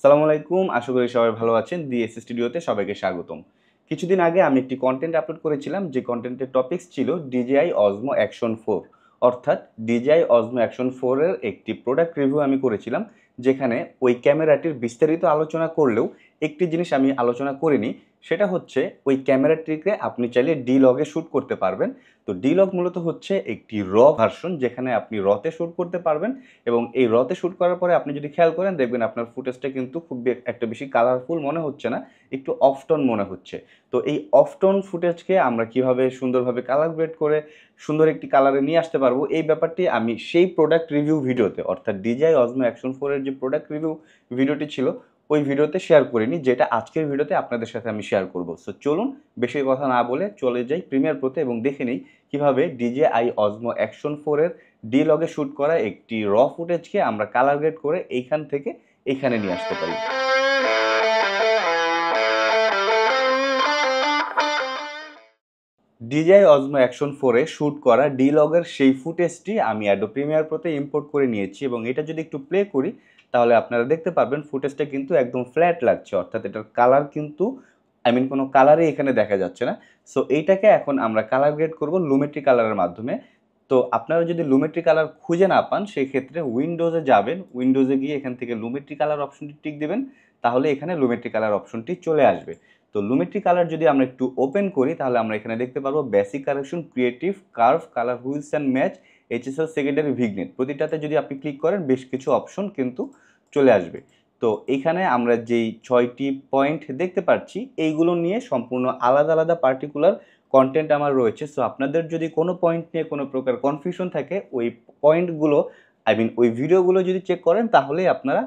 সালামু আলাইকুম, আশা করি সবাই ভালো আছেন। ডিএস স্টুডিওতে সবাইকে স্বাগতম। কিছুদিন আগে আমি একটি কনটেন্ট আপলোড করেছিলাম, যে কনটেন্টের টপিকস ছিল DJI Osmo Action 4, অর্থাৎ DJI Osmo Action 4 এর একটি প্রোডাক্ট রিভিউ আমি করেছিলাম, যেখানে ওই ক্যামেরাটির বিস্তারিত আলোচনা করলেও একটি জিনিস আমি আলোচনা করিনি। সেটা হচ্ছে ওই ক্যামেরাটিকে আপনি চাইলে D-Log-এ শ্যুট করতে পারবেন। তো D-Log মূলত হচ্ছে একটি র ভার্সন, যেখানে আপনি র-তে শ্যুট করতে পারবেন এবং এই র-তে শ্যুট করার পরে আপনি যদি খেয়াল করেন, দেখবেন আপনার ফুটেজটা কিন্তু খুব একটা বেশি কালারফুল মনে হচ্ছে না, একটু অফ টোন মনে হচ্ছে। তো এই অফ টোন ফুটেজকে আমরা কিভাবে সুন্দরভাবে কালার গ্রেড করে সুন্দর একটি কালারে নিয়ে আসতে পারবো, এই ব্যাপারটি আমি সেই প্রোডাক্ট রিভিউ ভিডিওতে, অর্থাৎ DJI Osmo Action 4 এর যে প্রোডাক্ট রিভিউ ভিডিওটি ছিল, ওই ভিডিওতে শেয়ার করিনি, যেটা আজকের ভিডিওতে আপনাদের সাথে আমি শেয়ার করব। সো চলুন বেশি কথা না বলে চলে যাই প্রিমিয়ার প্রোতে এবং দেখে নিই কিভাবে DJI Osmo Action 4 এর D-Log-এ শ্যুট করা একটি র ফুটেজকে আমরা কালার গ্রেড করে এইখান থেকে এইখানে নিয়ে আসতে পারি। DJI Osmo Action 4 এ শ্যুট করা D-Log-এর সেই ফুটেজটি আমি Adobe Premiere Pro তে ইম্পোর্ট করে নিয়েছি এবং এটা যদি একটু প্লে করি, তাহলে আপনারা দেখতে পারবেন ফুটেজটা কিন্তু একদম ফ্ল্যাট লাগছে, অর্থাৎ এটার কালার কিন্তু কোনো কালারই এখানে দেখা যাচ্ছে না। সো এইটাকে এখন আমরা কালার গ্রেড করব লুমেট্রি কালারের মাধ্যমে। তো আপনারা যদি লুমেট্রি কালার খুঁজে না পান, সেই ক্ষেত্রে উইন্ডোজে যাবেন, উইন্ডোজে গিয়ে এখান থেকে লুমেট্রি কালার অপশনটি টিক দিবেন, তাহলে এখানে লুমেট্রি কালার অপশনটি চলে আসবে। তো লুমেট্রি কালার যদি আমরা একটু ওপেন করি, তাহলে আমরা এখানে দেখতে পারবো basic correction, creative, curve, colour wheels and match, HSL, secondary, vignette, প্রতিটাতে যদি আপনি ক্লিক করেন বেশ কিছু অপশন কিন্তু চলে আসবে। তো এইখানে আমরা যেই 6টি পয়েন্ট দেখতে পাচ্ছি, এইগুলো নিয়ে সম্পূর্ণ আলাদা আলাদা পার্টিকুলার কন্টেন্ট আমার রয়েছে। সো আপনাদের যদি কোনো পয়েন্ট নিয়ে কোনো প্রকার কনফিউশন থাকে, ওই পয়েন্টগুলো ওই ভিডিওগুলো যদি চেক করেন, তাহলেই আপনারা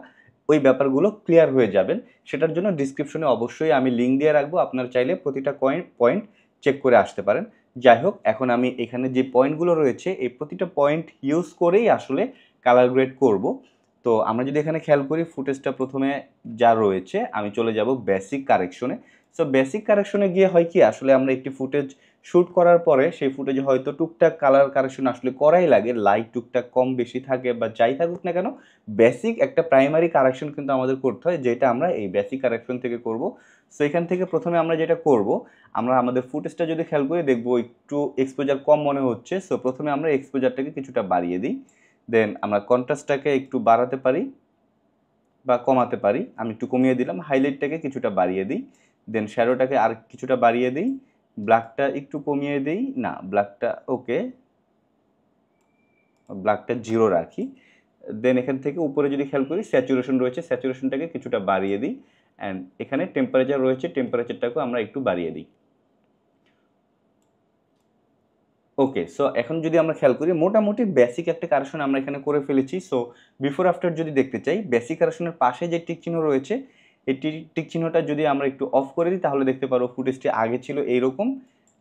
ওই ব্যাপারগুলো ক্লিয়ার হয়ে যাবেন। সেটার জন্য ডিসক্রিপশনে অবশ্যই আমি লিঙ্ক দিয়ে রাখবো, আপনারা চাইলে প্রতিটা পয়েন্ট চেক করে আসতে পারেন। যাই হোক, এখন আমি এখানে যে পয়েন্টগুলো রয়েছে, এই প্রতিটা পয়েন্ট ইউজ করেই আসলে কালার গ্রেড করব। তো আমরা যদি এখানে খেয়াল করি, ফুটেজটা প্রথমে যা রয়েছে, আমি চলে যাব বেসিক কারেকশনে। সো বেসিক কারেকশনে গিয়ে হয় কি, আসলে আমরা একটি ফুটেজ শ্যুট করার পরে সেই ফুটেজে হয়তো টুকটাক কালার কারেকশন আসলে করাই লাগে, লাইট টুকটাক কম বেশি থাকে বা যাই থাকুক না কেন, বেসিক একটা প্রাইমারি কারেকশন কিন্তু আমাদের করতে হয়, যেটা আমরা এই বেসিক কারেকশন থেকে করব। সো এখান থেকে প্রথমে আমরা যেটা করব, আমরা আমাদের ফুটেজটা যদি খেয়াল করি, দেখবো একটু এক্সপোজার কম মনে হচ্ছে। সো প্রথমে আমরা এক্সপোজারটাকে কিছুটা বাড়িয়ে দিই, দেন আমরা কন্ট্রাস্টটাকে একটু বাড়াতে পারি বা কমাতে পারি। আমি একটু কমিয়ে দিলাম, হাইলাইটটাকে কিছুটা বাড়িয়ে দিই, দেন শ্যাডোটাকে আর কিছুটা বাড়িয়ে দিই, ব্ল্যাকটা একটু কমিয়ে দিই, না ব্ল্যাকটা ওকে, ব্ল্যাকটা 0 রাখি। দেন এখান থেকে উপরে যদি খেয়াল করি, স্যাচুরেশন রয়েছে, স্যাচুরেশনটাকে কিছুটা বাড়িয়ে দিই, অ্যান্ড এখানে টেম্পারেচার রয়েছে, টেম্পারেচারটাকেও আমরা একটু বাড়িয়ে দিই। ওকে, সো এখন যদি আমরা খেয়াল করি, মোটামুটি বেসিক একটা কারেকশন আমরা এখানে করে ফেলেছি। সো বিফোর আফটার যদি দেখতে চাই, বেসিক কারেকশনের পাশে যে টিক চিহ্ন রয়েছে, এই টিক চিহ্নটা যদি আমরা একটু অফ করে দিই, তাহলে দেখতে পারবো ফুটেজটি আগে ছিল এইরকম,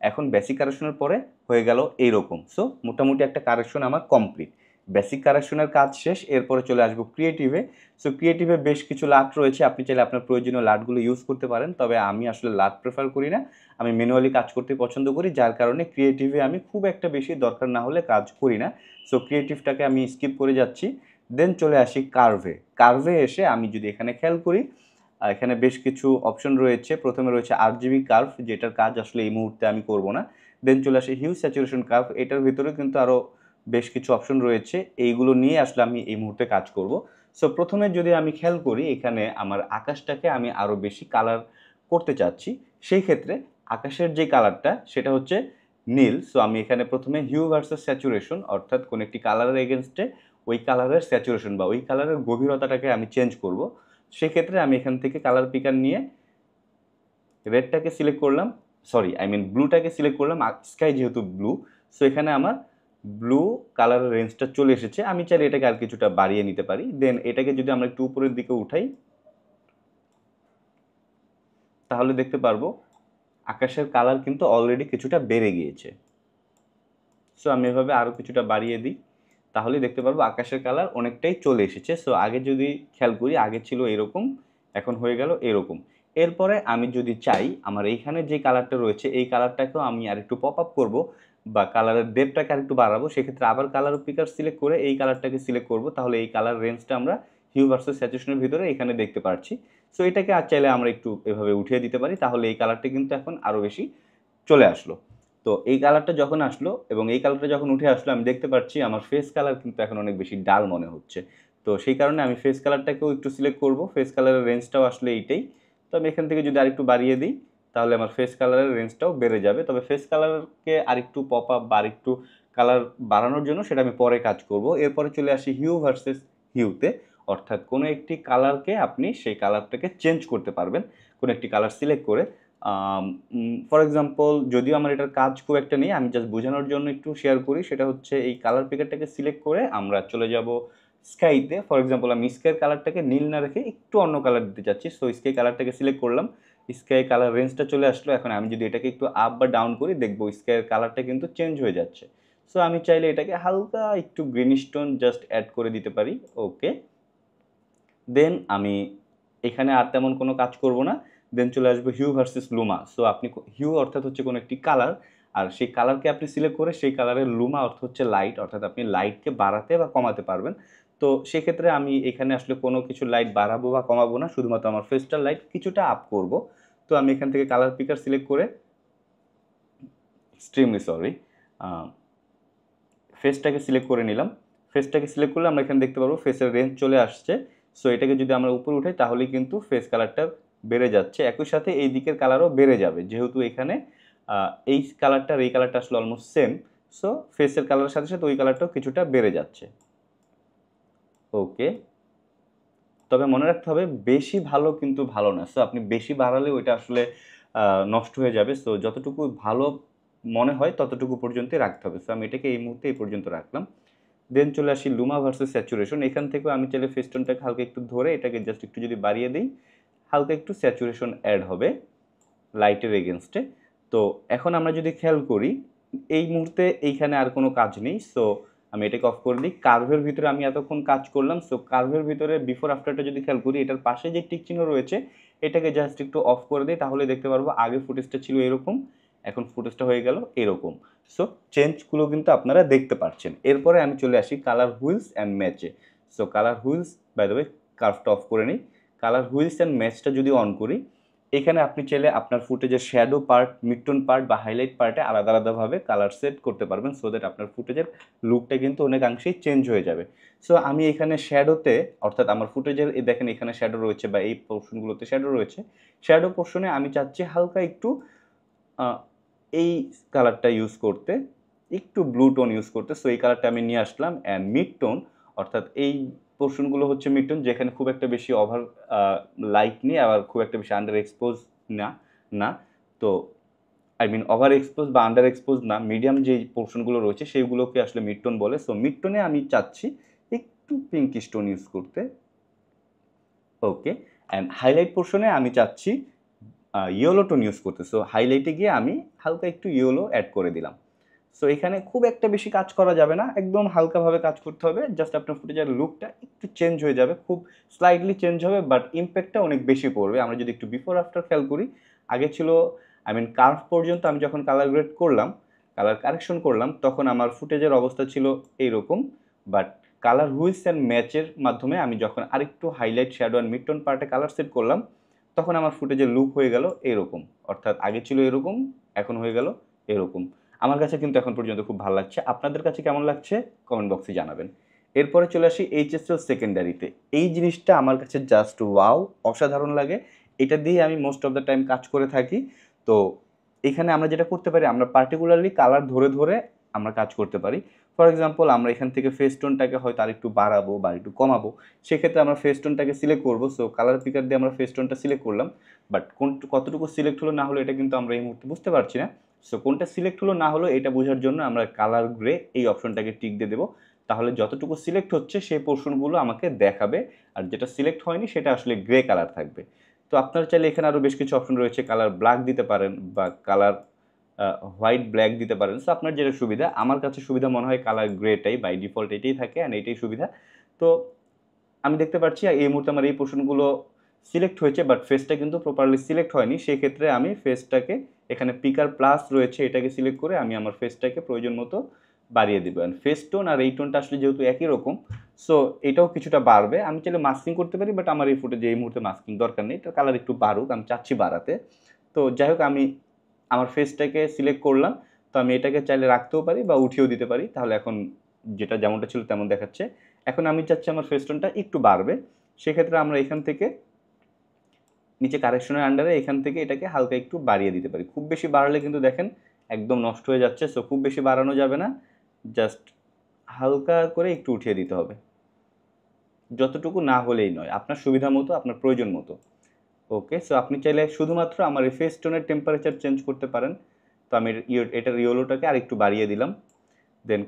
এখন বেসিক কারেকশনের পরে হয়ে গেল এইরকম। সো মোটামুটি একটা কারেকশন আমার কমপ্লিট। বেসিক কারেকশনের কাজ শেষ, এরপরে চলে আসবো ক্রিয়েটিভে। সো ক্রিয়েটিভে বেশ কিছু লাট রয়েছে, আপনি চাইলে আপনার প্রয়োজনীয় লাটগুলো ইউজ করতে পারেন, তবে আমি আসলে লাট প্রেফার করি না, আমি ম্যানুয়ালি কাজ করতে পছন্দ করি, যার কারণে ক্রিয়েটিভে আমি খুব একটা বেশি দরকার না হলে কাজ করি না। সো ক্রিয়েটিভটাকে আমি স্কিপ করে যাচ্ছি, দেন চলে আসি কার্ভে। কার্ভে এসে আমি যদি এখানে খেয়াল করি, এখানে বেশ কিছু অপশন রয়েছে। প্রথমে রয়েছে RGB কার্ভ, যেটার কাজ আসলে এই মুহূর্তে আমি করব না। দেন চলে আসি হিউজ স্যাচুরেশন কার্ভ, এটার ভিতরে কিন্তু আরও বেশ কিছু অপশন রয়েছে, এইগুলো নিয়ে আসলে আমি এই মুহূর্তে কাজ করব। সো প্রথমে যদি আমি খেয়াল করি, এখানে আমার আকাশটাকে আমি আরও বেশি কালার করতে চাচ্ছি, সেই ক্ষেত্রে আকাশের যে কালারটা সেটা হচ্ছে নীল। সো আমি এখানে প্রথমে হিউ ভার্সেস স্যাচুরেশন, অর্থাৎ কোন একটি কালারের এগেনস্টে ওই কালারের স্যাচুরেশন বা ওই কালারের গভীরতাটাকে আমি চেঞ্জ করব। সেক্ষেত্রে আমি এখান থেকে কালার পিকার নিয়ে রেডটাকে সিলেক্ট করলাম, ব্লুটাকে সিলেক্ট করলাম, স্কাই যেহেতু ব্লু, সো এখানে আমার ব্লু কালারের রেঞ্জটা চলে এসেছে। আমি চাইলে এটাকে আর কিছুটা বাড়িয়ে নিতে পারি। দেন এটাকে যদি আমরা একটু উপরের দিকে উঠাই, তাহলে দেখতে পারবো আকাশের কালার কিন্তু অলরেডি কিছুটা বেড়ে গিয়েছে। সো আমি এভাবে আরও কিছুটা বাড়িয়ে দিই, তাহলে দেখতে পারবো আকাশের কালার অনেকটাই চলে এসেছে। সো আগে যদি খেয়াল করি, আগে ছিল এরকম, এখন হয়ে গেল এরকম। এরপরে আমি যদি চাই, আমার এইখানে যে কালারটা রয়েছে, এই কালারটাকেও আমি আরেকটু পপ আপ করবো বা কালারের ডেপটাকে আরেকটু বাড়াবো, সেক্ষেত্রে আবার কালার পিকার সিলেক্ট করে এই কালারটাকে সিলেক্ট করব, তাহলে এই কালার রেঞ্জটা আমরা হিউ ভার্সেস স্যাচুরেশনের ভিতরে এখানে দেখতে পাচ্ছি। সো এটাকে আর চাইলে আমরা একটু এভাবে উঠিয়ে দিতে পারি, তাহলে এই কালারটা কিন্তু এখন আরও বেশি চলে আসলো। তো এই কালারটা যখন আসলো এবং এই কালারটা যখন উঠে আসলো, আমি দেখতে পাচ্ছি আমার ফেস কালার কিন্তু এখন অনেক বেশি ডাল মনে হচ্ছে। তো সেই কারণে আমি ফেস কালারটাকেও একটু সিলেক্ট করব। ফেস কালারের রেঞ্জটাও আসলে এইটাই। তো আমি এখান থেকে যদি আরেকটু বাড়িয়ে দিই, তাহলে আমার ফেস কালারের রেঞ্জটাও বেড়ে যাবে। তবে ফেস কালারকে আরেকটু পপ আপ বা আরেকটু কালার বাড়ানোর জন্য সেটা আমি পরে কাজ করব। এরপরে চলে আসি হিউ ভার্সেস হিউতে, অর্থাৎ কোনো একটি কালারকে আপনি সেই কালারটাকে চেঞ্জ করতে পারবেন কোনো একটি কালার সিলেক্ট করে। ফর এক্সাম্পল, যদিও আমার এটার কাজ খুব একটা নেই, আমি জাস্ট বোঝানোর জন্য একটু শেয়ার করি। সেটা হচ্ছে এই কালার পিকারটাকে সিলেক্ট করে আমরা চলে যাব স্কাইতে। ফর এক্সাম্পল, আমি স্কাইয়ের কালারটাকে নীল না রেখে একটু অন্য কালার দিতে চাচ্ছি। সো স্কাই কালারটাকে সিলেক্ট করলাম, স্কাই কালার রেঞ্জটা চলে আসলো। এখন আমি যদি এটাকে একটু আপ বা ডাউন করি, দেখবো স্কাইয়ের কালারটা কিন্তু চেঞ্জ হয়ে যাচ্ছে। সো আমি চাইলে এটাকে হালকা একটু গ্রিনিশ টোন জাস্ট অ্যাড করে দিতে পারি। ওকে, দেন আমি এখানে আর তেমন কোনো কাজ করব না। দেন চলে আসবে হিউ ভার্সেস লুমা। সো আপনি হিউ অর্থাৎ হচ্ছে কোনো একটি কালার, আর সেই কালারকে আপনি সিলেক্ট করে সেই কালারের লুমা অর্থ হচ্ছে লাইট, অর্থাৎ আপনি লাইটকে বাড়াতে বা কমাতে পারবেন। তো সেক্ষেত্রে আমি এখানে আসলে কোনো কিছু লাইট বাড়াবো বা কমাবো না, শুধুমাত্র আমার ফেসটার লাইট কিছুটা আপ করব। তো আমি এখান থেকে কালার পিকার সিলেক্ট করে, এক্সট্রিমলি সরি, ফেসটাকে সিলেক্ট করে নিলাম। ফেসটাকে সিলেক্ট করলে আমরা এখানে দেখতে পারবো ফেসের রেঞ্জ চলে আসছে। সো এটাকে যদি আমরা উপরে উঠাই, তাহলে কিন্তু ফেস কালারটা বেড়ে যাচ্ছে, একই সাথে এই দিকের কালারও বেড়ে যাবে, যেহেতু এখানে এই কালারটার এই কালারটা আসলে অলমোস্ট সেম। সো ফেসের কালারের সাথে সাথে ওই কালারটাও কিছুটা বেড়ে যাচ্ছে। ওকে, তবে মনে রাখতে হবে বেশি ভালো কিন্তু ভালো না। সো আপনি বেশি বাড়ালে ওইটা আসলে নষ্ট হয়ে যাবে। সো যতটুকু ভালো মনে হয় ততটুকু পর্যন্তই রাখতে হবে। সো আমি এটাকে এই মুহূর্তে এই পর্যন্ত রাখলাম। দেন চলে আসি লুমা ভার্সেস স্যাচুরেশন। এখান থেকেও আমি চাইলে ফেস্টনটাকে হালকা একটু ধরে এটাকে জাস্ট একটু যদি বাড়িয়ে দিই, হালকা একটু স্যাচুরেশন অ্যাড হবে লাইটের এগেনস্টে। তো এখন আমরা যদি খেয়াল করি, এই মুহূর্তে এইখানে আর কোনো কাজ নেই। সো আমি এটাকে অফ করে দিই। কার্ভের ভিতরে আমি এতক্ষণ কাজ করলাম। সো কার্ভের ভিতরে বিফোর আফটারটা যদি খেয়াল করি, এটার পাশে যে টিক চিহ্ন রয়েছে এটাকে জাস্ট একটু অফ করে দিই, তাহলে দেখতে পারবো আগে ফুটেজটা ছিল এরকম, এখন ফুটেজটা হয়ে গেল এরকম। সো চেঞ্জগুলো কিন্তু আপনারা দেখতে পাচ্ছেন। এরপরে আমি চলে আসি কালার হুইলস অ্যান্ড ম্যাচে। So colour wheels, by the way কার্ভটা অফ করে নিই। কালার হুইলস অ্যান্ড ম্যাচটা যদি অন করি, এখানে আপনি চাইলে আপনার ফুটেজের শ্যাডো পার্ট, মিডটোন পার্ট বা হাইলাইট পার্টে আলাদা আলাদাভাবে কালার সেট করতে পারবেন, সো দ্যাট আপনার ফুটেজের লুকটা কিন্তু অনেকাংশেই চেঞ্জ হয়ে যাবে। সো আমি এখানে শ্যাডোতে, অর্থাৎ আমার ফুটেজের এই দেখেন এখানে শ্যাডো রয়েছে বা এই পোর্শনগুলোতে শ্যাডো রয়েছে, শ্যাডো পোর্শনে আমি চাচ্ছি হালকা একটু এই কালারটা ইউজ করতে, একটু ব্লু টোন ইউজ করতে। সো এই কালারটা আমি নিয়ে আসলাম। অ্যান্ড মিড টোন, অর্থাৎ এই পোর্শনগুলো হচ্ছে মিড টোন, যেখানে খুব একটা বেশি ওভার লাইট নেই, আবার খুব একটা বেশি আন্ডার এক্সপোজ না না তো আই মিন ওভার এক্সপোজ বা আন্ডার এক্সপোজ না, মিডিয়াম যে পোর্শনগুলো রয়েছে সেইগুলোকে আসলে মিড টোন বলে। সো মিড টোনে আমি চাচ্ছি একটু পিঙ্কিশ টোন ইউজ করতে। ওকে, অ্যান্ড হাইলাইট পোর্শনে আমি চাচ্ছি ইয়েলো টোন ইউজ করতে। সো হাইলাইটে গিয়ে আমি হালকা একটু ইয়েলো অ্যাড করে দিলাম। সো এখানে খুব একটা বেশি কাজ করা যাবে না, একদম হালকাভাবে কাজ করতে হবে। জাস্ট আপনার ফুটেজের লুকটা একটু চেঞ্জ হয়ে যাবে, খুব স্লাইটলি চেঞ্জ হবে, বাট ইম্প্যাক্টটা অনেক বেশি পড়বে। আমরা যদি একটু বিফোর আফটার খেয়াল করি, আগে ছিল আই মিন কার্ভ পর্যন্ত আমি যখন কালার গ্রেড করলাম, কালার কারেকশন করলাম, তখন আমার ফুটেজের অবস্থা ছিল এইরকম। বাট কালার হুইলস অ্যান্ড ম্যাচের মাধ্যমে আমি যখন আরেকটু হাইলাইট, শ্যাডো অ্যান্ড মিডটোন পার্টে কালার সেট করলাম, তখন আমার ফুটেজের লুক হয়ে গেল এরকম। অর্থাৎ আগে ছিল এরকম, এখন হয়ে গেল এরকম। আমার কাছে কিন্তু এখন পর্যন্ত খুব ভালো লাগছে। আপনাদের কাছে কেমন লাগছে কমেন্ট বক্সে জানাবেন। এরপরে চলে আসি এইচএসএল সেকেন্ডারিতে। এই জিনিসটা আমার কাছে জাস্ট ওয়াও, অসাধারণ লাগে। এটা দিয়ে আমি মোস্ট অফ দ্য টাইম কাজ করে থাকি। তো এখানে আমরা যেটা করতে পারি, আমরা পার্টিকুলারলি কালার ধরে ধরে আমরা কাজ করতে পারি। ফর এক্সাম্পল, আমরা এখান থেকে ফেস টোনটাকে হয়তো আর একটু বাড়াবো বা একটু কমাবো, সেক্ষেত্রে আমরা ফেস টোনটাকে সিলেক্ট করবো। সো কালার পিকার দিয়ে আমরা ফেস টোনটা সিলেক্ট করলাম, বাট কতটুকু সিলেক্ট হলো না হলো এটা কিন্তু আমরা এই মুহূর্তে বুঝতে পারছি না। সো কোনটা সিলেক্ট হলো না হলো এটা বোঝার জন্য আমরা কালার গ্রে এই অপশনটাকে টিক দিয়ে দেবো, তাহলে যতটুকু সিলেক্ট হচ্ছে সেই পোর্শনগুলো আমাকে দেখাবে, আর যেটা সিলেক্ট হয়নি সেটা আসলে গ্রে কালার থাকবে। তো আপনারা চাইলে এখানে আরও বেশ কিছু অপশন রয়েছে, কালার ব্ল্যাক দিতে পারেন বা কালার হোয়াইট ব্ল্যাক দিতে পারেন। সো আপনার যেটা সুবিধা, আমার কাছে সুবিধা মনে হয় কালার গ্রেটাই, বাই ডিফল্ট এটাই থাকে অ্যান্ড এটাই সুবিধা। তো আমি দেখতে পাচ্ছি এই মুহূর্তে আমার এই পোর্শনগুলো সিলেক্ট হয়েছে, বাট ফেসটা কিন্তু প্রপারলি সিলেক্ট হয়নি। সেক্ষেত্রে আমি ফেসটাকে, এখানে পিকার প্লাস রয়েছে, এটাকে সিলেক্ট করে আমি আমার ফেসটাকে প্রয়োজন মতো বাড়িয়ে দেবো। অ্যান্ড ফেস টোন আর এই টোনটা আসলে যেহেতু একই রকম, সো এটাও কিছুটা বাড়বে। আমি চাইলে মাস্কিং করতে পারি, বাট আমার এই ফুটেজে এই মুহূর্তে মাস্কিং দরকার নেই। এটার কালার একটু বাড়ুক, আমি চাচ্ছি বাড়াতে। তো যাই হোক, আমি আমার ফেসটাকে সিলেক্ট করলাম। তো আমি এটাকে চাইলে রাখতেও পারি বা উঠিয়েও দিতে পারি। তাহলে এখন যেটা যেমনটা ছিল তেমন দেখাচ্ছে। এখন আমি চাচ্ছি আমার ফেস টোনটা একটু বাড়বে। সেক্ষেত্রে আমরা এখান থেকে নিচে কারেকশনের আন্ডারে এখান থেকে এটাকে হালকা একটু বাড়িয়ে দিতে পারি। খুব বেশি বাড়ালে কিন্তু দেখেন একদম নষ্ট হয়ে যাচ্ছে। সো খুব বেশি বাড়ানো যাবে না, জাস্ট হালকা করে একটু উঠিয়ে দিতে হবে। যতটুকু না হলেই নয়, আপনার সুবিধা মতো, আপনার প্রয়োজন মতো। ওকে, সো আপনি চাইলে শুধুমাত্র আমার এই ফেস টোনের টেম্পারেচার চেঞ্জ করতে পারেন। তো আমি এটার ইয়েলোটাকে আর একটু বাড়িয়ে দিলাম। দেন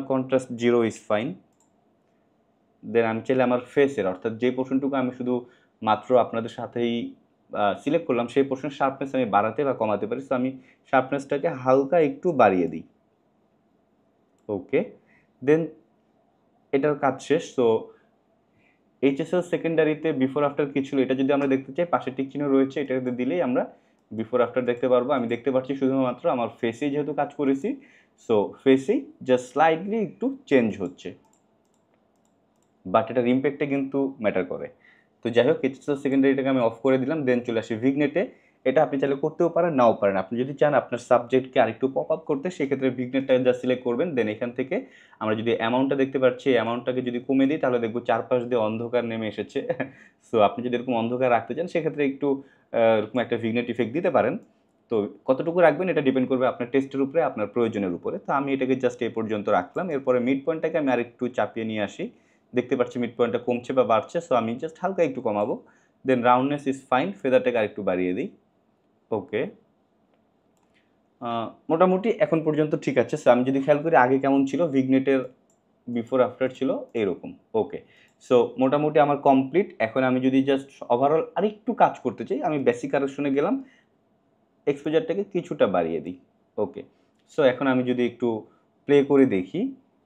কন্ট্রাস্ট 0 ইজ ফাইন। দেন আমি চাইলে আমার ফেসের, অর্থাৎ যে পোর্শনটুকু আমি শুধু মাত্র আপনাদের সাথেই সিলেক্ট করলাম, সেই পোর্শন শার্পনেস আমি বাড়াতে বা কমাতে পারি। সো আমি শার্পনেসটাকে হালকা একটু বাড়িয়ে দিই। ওকে, দেন এটার কাজ শেষ। সো এইচএসএল সেকেন্ডারিতে বিফোর আফটার কি ছিল এটা যদি আমরা দেখতে চাই, পাশে টিক চিহ্ন রয়েছে, এটাতে দিলেই আমরা বিফোর আফটার দেখতে পারবো। আমি দেখতে পাচ্ছি শুধুমাত্র আমার ফেসেই যেহেতু কাজ করেছি, সো ফেসেই জাস্ট স্লাইডলি একটু চেঞ্জ হচ্ছে, বাট এটার ইম্প্যাক্টে কিন্তু ম্যাটার করে। তো যাই হোক, এইচএসএল সেকেন্ডারিটাকে আমি অফ করে দিলাম। দেন চলে আসি ভিগনেটে। এটা আপনি চাইলে করতেও পারেন, নাও পারেন। আপনি যদি চান আপনার সাবজেক্টকে আরেকটু পপ আপ করতে, সেক্ষেত্রে ভিগনেটটা জাস্ট সিলেক্ট করবেন। দেন এখান থেকে আমরা যদি অ্যামাউন্টটা দেখতে পাচ্ছি, অ্যামাউন্টটাকে যদি কমে দিই, তাহলে দেখবো চারপাশ দিয়ে অন্ধকার নেমে এসেছে। সো আপনি যদি এরকম অন্ধকার রাখতে চান, সেক্ষেত্রে একটু এরকম একটা ভিগনেট ইফেক্ট দিতে পারেন। তো কতটুকু রাখবেন এটা ডিপেন্ড করবে আপনার টেস্টের উপরে, আপনার প্রয়োজনের উপরে। তো আমি এটাকে জাস্ট এই পর্যন্ত রাখলাম। এরপরে মিড পয়েন্টটাকে আমি আরেকটু চাপিয়ে নিয়ে আসি। দেখতে পাচ্ছি মিড পয়েন্টটা কমছে বা বাড়ছে, সো আমি জাস্ট হালকা একটু কমাবো। দেন রাউন্ডনেস ইজ ফাইন, ফেদারটাকে আরেকটু বাড়িয়ে দিই। ওকে, মোটামুটি এখন পর্যন্ত ঠিক আছে। সো আমি যদি খেয়াল করি আগে কেমন ছিল, ভিগনেটের বিফোর আফটার ছিল এরকম। ওকে, সো মোটামুটি আমার কমপ্লিট। এখন আমি যদি জাস্ট ওভারঅল আরেকটু কাজ করতে চাই, আমি বেসিক কারেকশনে গেলাম, এক্সপোজারটাকে কিছুটা বাড়িয়ে দিই। ওকে, সো এখন আমি যদি একটু প্লে করে দেখি,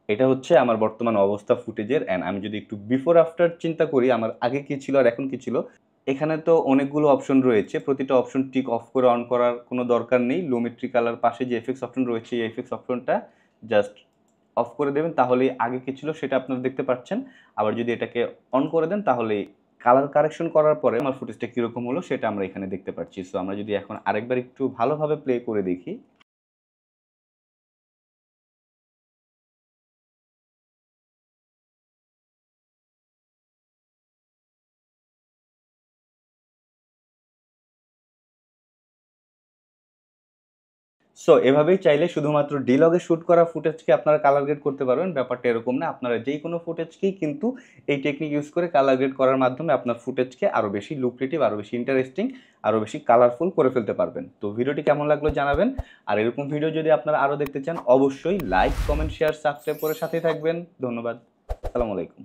এটা হচ্ছে আমার বর্তমান অবস্থা ফুটেজের। অ্যান্ড আমি যদি একটু বিফোর আফটার চিন্তা করি, আমার আগে কী ছিল আর এখন কী ছিল। এখানে তো অনেকগুলো অপশন রয়েছে, প্রতিটা অপশন টিক অফ করে অন করার কোনো দরকার নেই। লুমেট্রি কালার পাশে যে এফএক্স অপশন রয়েছে, এই এফএক্স অপশনটা জাস্ট অফ করে দেবেন, তাহলেই আগে কী ছিল সেটা আপনারা দেখতে পাচ্ছেন। আবার যদি এটাকে অন করে দেন, তাহলে কালার কারেকশন করার পরে আমার ফুটেজটা কীরকম হলো সেটা আমরা এখানে দেখতে পাচ্ছি। সো আমরা যদি এখন আরেকবার একটু ভালোভাবে প্লে করে দেখি। সো এভাবেই চাইলে শুধুমাত্র ডিলগে শ্যুট করা ফুটেজকে আপনারা কালার গ্রেড করতে পারবেন। ব্যাপারটা এরকম না, আপনারা যেই কোনো ফুটেজকেই কিন্তু এই টেকনিক ইউজ করে কালার গ্রেড করার মাধ্যমে আপনার ফুটেজকে আরও বেশি লুক্রেটিভ, আরও বেশি ইন্টারেস্টিং, আরও বেশি কালারফুল করে ফেলতে পারবেন। তো ভিডিওটি কেমন লাগলো জানাবেন। আর এরকম ভিডিও যদি আপনারা আরও দেখতে চান, অবশ্যই লাইক, কমেন্ট, শেয়ার, সাবস্ক্রাইব করে সাথেই থাকবেন। ধন্যবাদ। আসসালামু আলাইকুম।